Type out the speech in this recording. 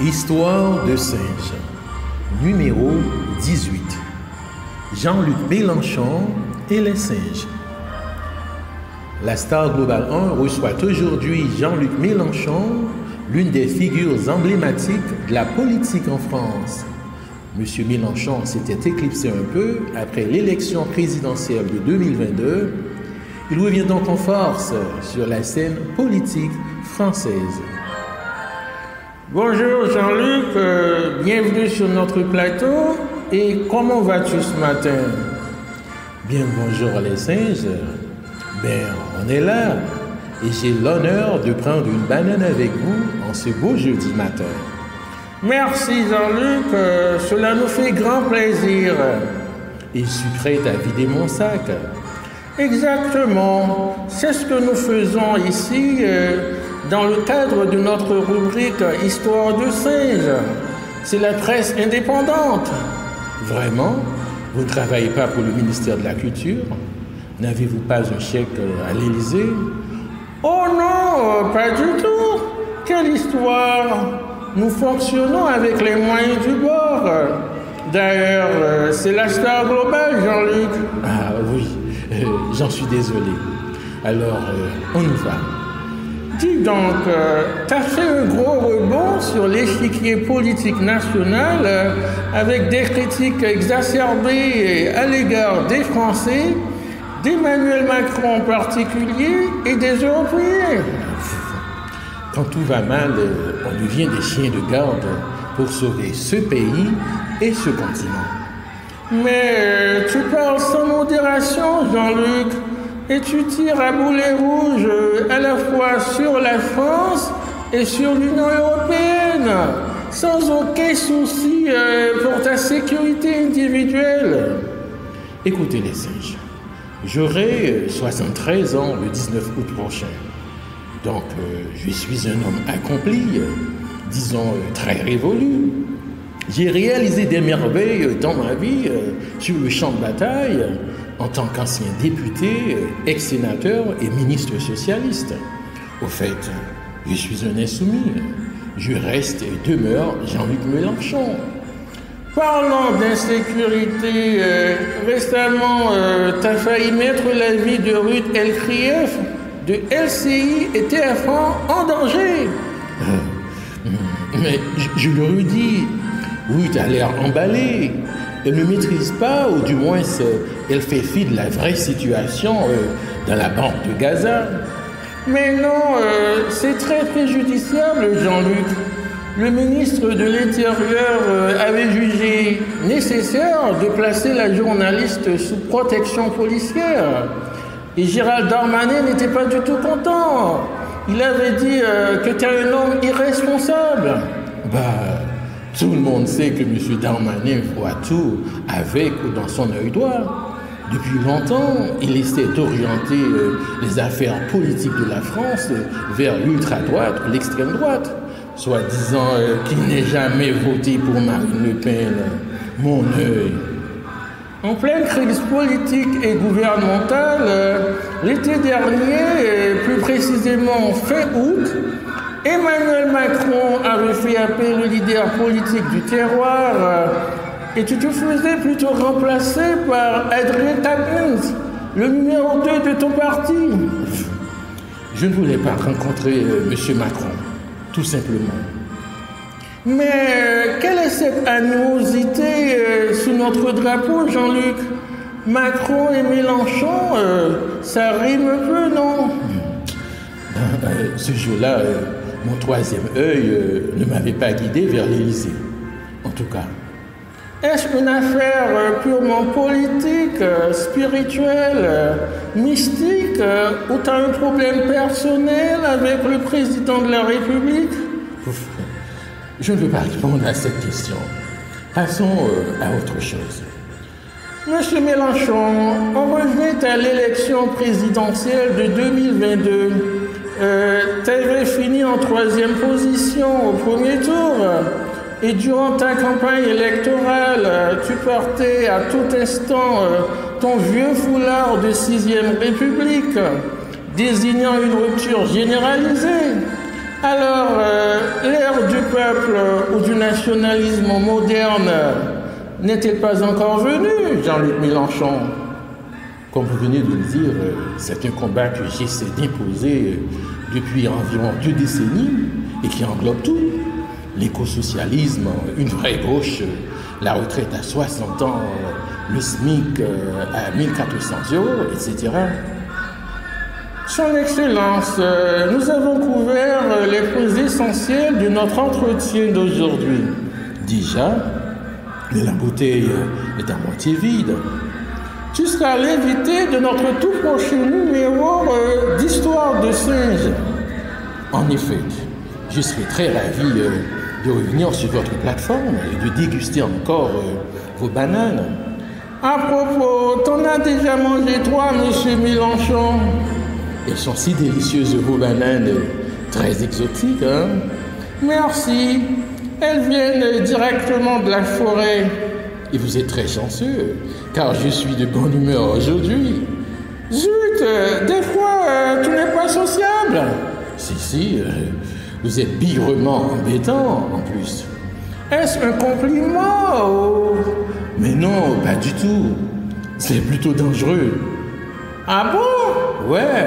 Histoire de singe, numéro 18. Jean-Luc Mélenchon et les singes. La Star Global 1 reçoit aujourd'hui Jean-Luc Mélenchon, l'une des figures emblématiques de la politique en France. Monsieur Mélenchon s'était éclipsé un peu après l'élection présidentielle de 2022. Il revient donc en force sur la scène politique française. Bonjour Jean-Luc, bienvenue sur notre plateau. Et comment vas-tu ce matin? Bien, bonjour les singes. On est là et j'ai l'honneur de prendre une banane avec vous en ce beau jeudi matin. Merci Jean-Luc, cela nous fait grand plaisir. Et je suis prêt à vider mon sac. Exactement, c'est ce que nous faisons ici dans le cadre de notre rubrique Histoire de singe. C'est la presse indépendante. Vraiment? Vous ne travaillez pas pour le ministère de la Culture? N'avez-vous pas un chèque à l'Élysée? Oh non, pas du tout. Quelle histoire! Nous fonctionnons avec les moyens du bord. D'ailleurs, c'est la Star Global, Jean-Luc. Ah oui, j'en suis désolé. Alors, on y va. Dis donc, t'as fait un gros rebond sur l'échiquier politique national avec des critiques exacerbées à l'égard des Français, d'Emmanuel Macron en particulier et des Européens. Quand tout va mal, on devient des chiens de garde pour sauver ce pays et ce continent. Mais tu parles sans modération, Jean-Luc, et tu tires à boulet rouge à la fois sur la France et sur l'Union européenne, sans aucun souci pour ta sécurité individuelle. Écoutez les singes, j'aurai 73 ans le 19 août prochain. Donc, je suis un homme accompli, disons très révolu. J'ai réalisé des merveilles dans ma vie sur le champ de bataille en tant qu'ancien député, ex-sénateur et ministre socialiste. Au fait, je suis un insoumis. Je reste et demeure Jean-Luc Mélenchon. Parlant d'insécurité, récemment, tu as failli mettre la vie de Ruth Elkrief de LCI et TF1 en danger. Mais je le redis, Ruth a l'air emballée. Elle ne maîtrise pas, ou du moins elle fait fi de la vraie situation dans la bande de Gaza. Mais non, c'est très préjudiciable, Jean-Luc. Le ministre de l'Intérieur avait jugé nécessaire de placer la journaliste sous protection policière. Et Gérald Darmanin n'était pas du tout content. Il avait dit que tu es un homme irresponsable. Tout le monde sait que M. Darmanin voit tout avec ou dans son œil droit. Depuis longtemps, il essaie d'orienter les affaires politiques de la France vers l'ultra-droite ou l'extrême droite, soi-disant qu'il n'est jamais voté pour Marine Le Pen. Mon œil. En pleine crise politique et gouvernementale, l'été dernier, plus précisément fin août, Emmanuel Macron avait fait appel au leader politique du terroir et tu te faisais plutôt remplacer par Adrien Taquet, le numéro 2 de ton parti. Je ne voulais pas rencontrer M. Macron, tout simplement. Mais quelle est cette animosité sous notre drapeau, Jean-Luc? Macron et Mélenchon, ça rime un peu, non? Ce jour-là, mon troisième œil ne m'avait pas guidé vers l'Élysée, en tout cas. Est-ce une affaire purement politique, spirituelle, mystique, ou tu as un problème personnel avec le président de la République? Je ne veux pas répondre à cette question. Passons à autre chose. Monsieur Mélenchon, on revient à l'élection présidentielle de 2022. Tu avais fini en 3e position au premier tour. Et durant ta campagne électorale, tu portais à tout instant ton vieux foulard de 6e République, désignant une rupture généralisée. Alors, l'ère du peuple ou du nationalisme moderne n'est-il pas encore venu, Jean-Luc Mélenchon? Comme vous venez de le dire, c'est un combat que j'essaie d'imposer depuis environ 2 décennies et qui englobe tout. L'écosocialisme, une vraie gauche, la retraite à 60 ans, le SMIC à 1400 €, etc. Son Excellence, nous avons couvert les points essentiels de notre entretien d'aujourd'hui. Déjà, la bouteille est à moitié vide. Tu seras l'invité de notre tout prochain numéro d'Histoire de singe. En effet, je serai très ravi de revenir sur votre plateforme et de déguster encore vos bananes. À propos, t'en as déjà mangé 3, monsieur Mélenchon? Elles sont si délicieuses, vos bananes, très exotiques, hein? Merci. Elles viennent directement de la forêt. Et vous êtes très chanceux, car je suis de bonne humeur aujourd'hui. Zut, des fois, tu n'es pas sociable. Si, vous êtes bigrement embêtant, en plus. Est-ce un compliment ou... Mais non, pas du tout. C'est plutôt dangereux. Ah bon? Ouais.